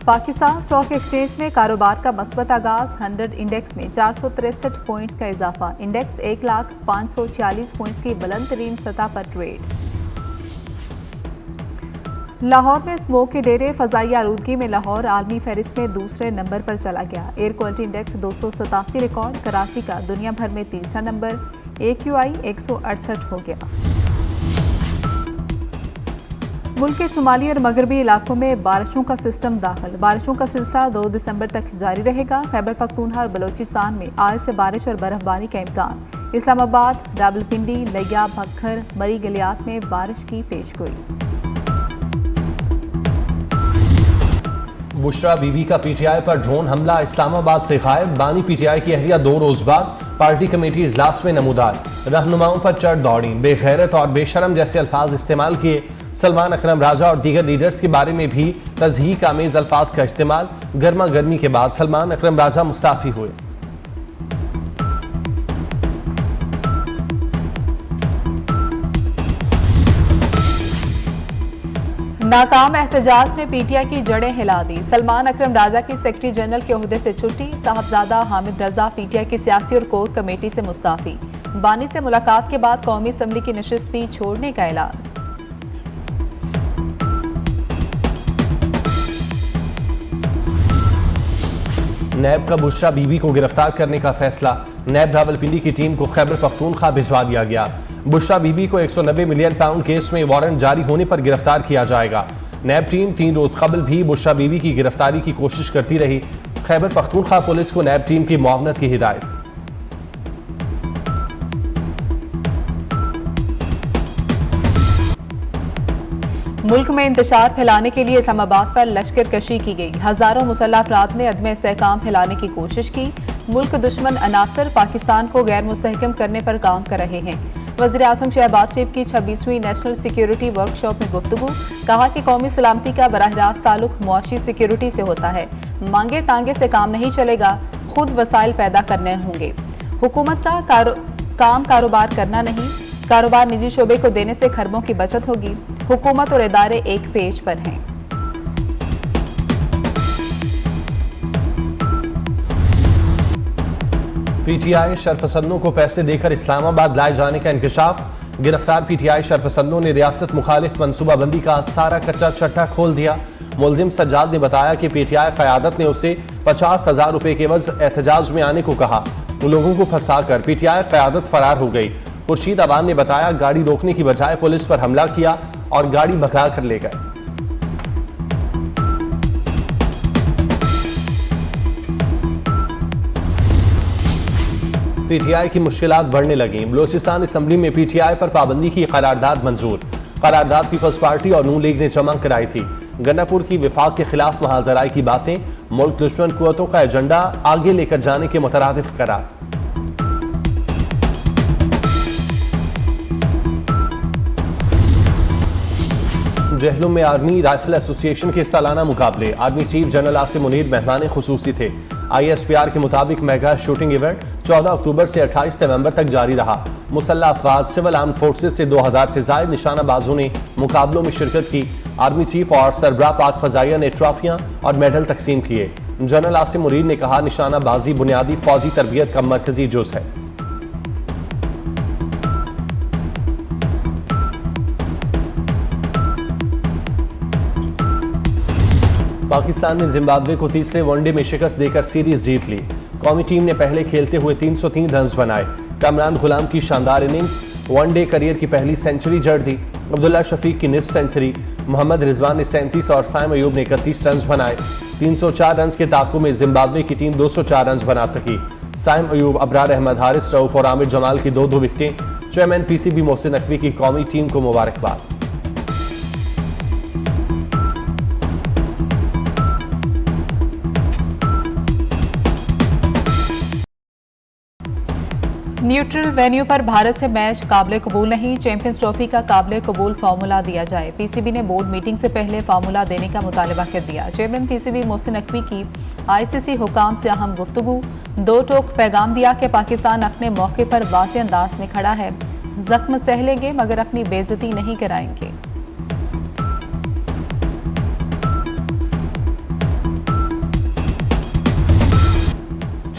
Pakistan stock exchange में कारोबार का मस्बत आगाज। 100 इंडेक्स में 463 पॉइंट्स का इजाफा। इंडेक्स 1,546 पॉइंट्स की बुलंद तरीन सतह पर ट्रेड। लाहौर में स्मोक के डेरे। फजाई आलूदगी में लाहौर आलमी फहरिस्त में दूसरे नंबर पर चला गया। Air quality index 287 record. Karachi का दुनिया भर में तीसरा नंबर। AQI 168 हो गया। मुल्क के शुमाली और मगरबी इलाकों में बारिशों का सिस्टम दाखिल। बारिशों का सिलसिला 2 दिसंबर तक जारी रहेगा। खैबर पख्तूनख्वा और बलोचिस्तान में आज से बारिश और बर्फबारी का इम्कान। इस्लामाबाद, रावलपिंडी, लिया, भक्खर, मरी गलियात में बारिश की पेशगोई। बुशरा बीबी का PTI पर ड्रोन हमला। इस्लामाबाद से गायब। बानी PTI की अहलिया 2 रोज बाद पार्टी कमेटी इजलास में नमूदार। रहनुमाओं पर चढ़ दौड़ी। बेगैरत और बेशरम जैसे अल्फाज इस्तेमाल किए। सलमान अकरम राजा और दीगर लीडर्स के बारे में भी तज़हीक आमेज अल्फाज का इस्तेमाल। गर्मा गर्मी के बाद सलमान अकरम राजा मुस्ताफी हुए। नाकाम एहतजाज ने PTI की जड़ें हिला दी। सलमान अकरम राजा की सेक्रेटरी जनरल के ओहदे से छुट्टी। साहबजादा हामिद रजा PTI की सियासी और कोर कमेटी से मुस्ताफी। बानी से मुलाकात के बाद कौमी असम्बली की नशिस्त भी छोड़ने का ऐलान। नैब का बुशरा बीबी को गिरफ्तार करने का फैसला। नैब रावलपिंडी की टीम को खैबर पख्तूनख्वा भिजवा दिया गया। बुशरा बीबी को 190 मिलियन पाउंड केस में वारंट जारी होने पर गिरफ्तार किया जाएगा। नैब टीम 3 रोज कबल भी बुशरा बीबी की गिरफ्तारी की कोशिश करती रही। खैबर पख्तूनख्वा पुलिस को नैब टीम की मुआवनत की हिदायत। मुल्क में इंतशार फैलाने के लिए इस्लामाबाद पर लश्कर कशी की गई। हजारों मुसल्लह अफराद ने अदम इस्तेहकाम फैलाने की कोशिश की। मुल्क दुश्मन अनासर पाकिस्तान को गैर मुस्तहकम करने पर काम कर रहे हैं। वज़ीर आज़म शहबाज शरीफ की 26वीं नेशनल सिक्योरिटी वर्कशॉप में गुफ्तगू। कहा कि कौमी सलामती का बराह रास्त ताल्लुक मुआशी सिक्योरिटी से होता है। मांगे तांगे से काम नहीं चलेगा, खुद वसाइल पैदा करने होंगे। हुकूमत का काम कारोबार करना नहीं, कारोबार निजी शोबे को देने से खरबों की बचत होगी। हुकूमत और इदारे एक पेज पर हैं। PTI शरपसंदों को पैसे देकर इस्लामाबाद लाए जाने का इंकशाफ। गिरफ्तार PTI शरपसंदों ने रियासत मुखालिफ मनसूबाबंदी का सारा कच्चा चट्टा खोल दिया। मुलजिम सज्जाद ने बताया कि PTI क़यादत ने उसे 50,000 रुपए के एवज एहतजाज में आने को कहा। लोगों को फंसाकर PTI क़यादत फरार हो गई। खुर्शीद अवान ने बताया गाड़ी रोकने की बजाय पुलिस पर हमला किया और गाड़ी भगा कर ले गए। PTI की मुश्किलात बढ़ने लगी। बलोचिस्तान असम्बली में PTI पर पाबंदी की करारदाद मंजूर। करारदाद पीपल्स पार्टी और नून लीग ने जमा कराई थी। गन्नापुर की विफाक के खिलाफ महाजराई की बातें। मुल्क दुश्मन कुव्वतों का एजेंडा आगे लेकर जाने के मुतरादिफ करार। जहलुम में आर्मी राइफल एसोसिएशन के सालाना मुकाबले। Army chief general Asim Munir मेहमान खुसूसी थे। ISPR के मुताबिक मेगा शूटिंग इवेंट 14 अक्टूबर से 28 नवंबर तक जारी रहा। मुसल्लह अफवाद, सिविल आर्म फोर्सेज से 2000 से ज्यादा निशानाबाजों ने मुकाबलों में शिरकत की। आर्मी चीफ और सरबराह पाक फजाइया ने ट्रॉफियां और मेडल तकसीम किए। जनरल आसिम मुनीर ने कहा निशानाबाजी बुनियादी फौजी तरबियत का मरकजी जुज है। पाकिस्तान ने जिम्बाब्वे को तीसरे वनडे में शिकस्त देकर सीरीज जीत ली। कौमी टीम ने पहले खेलते हुए 303 रन बनाए। कमरान गुलाम की शानदार इनिंग्स वनडे करियर की पहली सेंचुरी जड़ दी। अब्दुल्ला शफीक की निस्फ सेंचुरी। मोहम्मद रिजवान ने 37 और साइम अयूब ने 31 रन बनाए। 304 रन के ताक़ु में जिम्बाब्वे की टीम 204 रन बना सकी। साइम अयूब, अबरार अहमद, हारिस रऊफ और आमिर जमाल की 2-2 विकेटें। चेयरमैन PCB मोहसिन नकवी की कौमी टीम को मुबारकबाद। न्यूट्रल वेन्यू पर भारत से मैच काबिल कबूल नहीं। चैंपियंस ट्रॉफी का काबिल कबूल फार्मूला दिया जाए। PCB ने बोर्ड मीटिंग से पहले फार्मूला देने का मुतालबा कर दिया। चेयरमैन PCB मोहसिन नकवी की ICC हुकाम से अहम गुफ्तगू। 2 टोक पैगाम दिया कि पाकिस्तान अपने मौके पर वाज़ेह अंदाज में खड़ा है। जख्म सह लेंगे मगर अपनी बेइज्जती नहीं कराएंगे।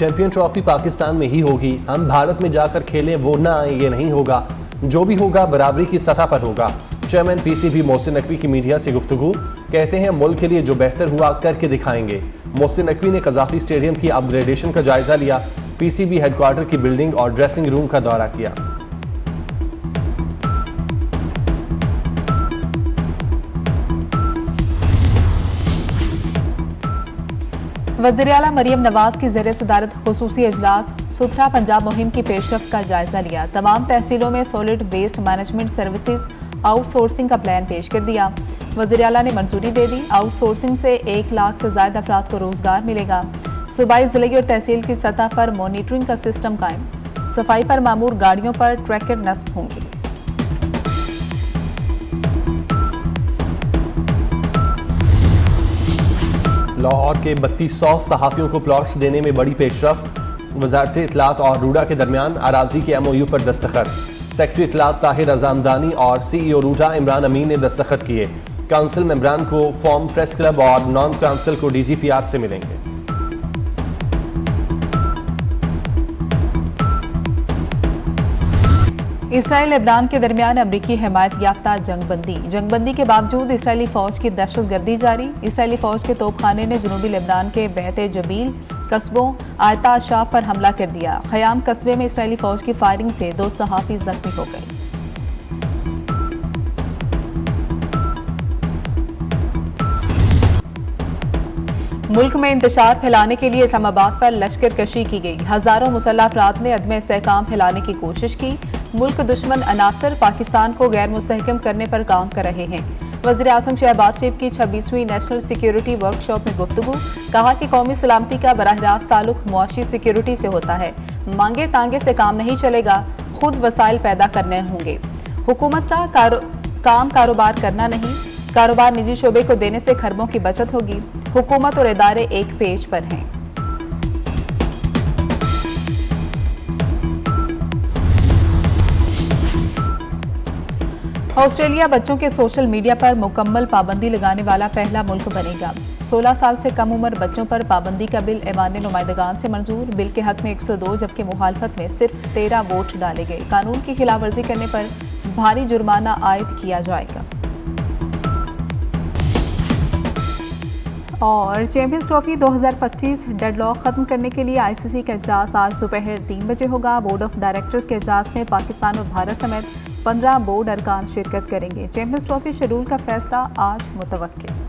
चैंपियन ट्रॉफी पाकिस्तान में ही होगी, हम भारत में जाकर खेलें वो ना आए, ये नहीं होगा। जो भी होगा बराबरी की सतह पर होगा। चेयरमैन पीसीबी मोहसिन नकवी की मीडिया से गुफ्तगू, कहते हैं मुल्क के लिए जो बेहतर हुआ करके दिखाएंगे। मोहसिन नकवी ने कजाफी स्टेडियम की अपग्रेडेशन का जायजा लिया, पीसीबी हेडक्वार्टर की बिल्डिंग और ड्रेसिंग रूम का दौरा किया। वज़ीर-ए-आला मरियम नवाज की ज़ेर सदारत खुसूसी इजलास सुथरा पंजाब मुहिम की पेशरफ्त का जायजा लिया। तमाम तहसीलों में solid waste management services outsourcing का प्लान पेश कर दिया। वज़ीर-ए-आला ने मंजूरी दे दी। आउटसोर्सिंग से 1 लाख से ज़ायद अफराद को रोजगार मिलेगा। सूबाई ज़िले और तहसील की सतह पर मॉनिटरिंग का सिस्टम कायम। सफाई पर मामूर गाड़ियों पर ट्रैकर नस्ब होंगे। लाहौर के 3200 सहाफ़ियों को प्लॉट्स देने में बड़ी पेशरफ्त। वजारत इत्तलात और रूडा के दरमियान अराजी के MOU पर दस्तखत। सेक्रेटरी इत्तलात ताहिर अज़ामदानी और CEO रूडा इमरान अमीन ने दस्तखत किए। काउंसिल मेंबरान को फॉर्म प्रेस क्लब और नॉन काउंसिल को DGPR से मिलेंगे। इसराइल लेबनान के दरमियान अमरीकी हिमायत याफ्ता जंगबंदी के बावजूद इसराइली फौज की दहशतगर्दी जारी। इसराइली फौज के तोपखाने ने जनूबी लेबनान के बहते जबील कस्बों आयता शाह पर हमला कर दिया। खयाम कस्बे में इसराइली फौज की फायरिंग से 2 सहाफ़ी जख्मी हो गए। मुल्क में इंतशार फैलाने के लिए इस्लामाबाद पर लश्कर कशी की गई। हजारों मुसल्लह अफराद ने अदम इस्तेहकाम फैलाने की कोशिश की। मुल्क दुश्मन अनासर पाकिस्तान को गैर मुस्तहकम करने पर काम कर रहे हैं। वज़ीर आज़म शहबाज शरीफ की 26वीं नेशनल सिक्योरिटी वर्कशॉप में गुफ्तगू, कहा कि कौमी सलामती का बराह रास्त ताल्लुक मुआशी सिक्योरिटी से होता है। मांगे तांगे से काम नहीं चलेगा, खुद वसाइल पैदा करने होंगे। हुकूमत का काम कारोबार करना नहीं, कारोबार निजी शोबे को देने से खरबों की बचत होगी। हुकूमत और इदारे एक पेज पर हैं। ऑस्ट्रेलिया बच्चों के सोशल मीडिया पर मुकम्मल पाबंदी लगाने वाला पहला मुल्क बनेगा। 16 साल से कम उम्र बच्चों पर पाबंदी का बिल ऐवान नुमाइंदगान से मंजूर। बिल के हक में 102 जबकि मुखालफत में सिर्फ 13 वोट डाले गए। कानून की खिलाफ वर्जी करने पर भारी जुर्माना आयद किया जाएगा। और चैंपियंस ट्रॉफी 2025 डेडलॉक खत्म करने के लिए ICC का इजलास आज दोपहर 3 बजे होगा। बोर्ड ऑफ डायरेक्टर्स के इजलास में पाकिस्तान और भारत समेत 15 बोर्ड अरकान शिरकत करेंगे। चैंपियंस ट्रॉफी शेड्यूल का फैसला आज मुतवक्किल।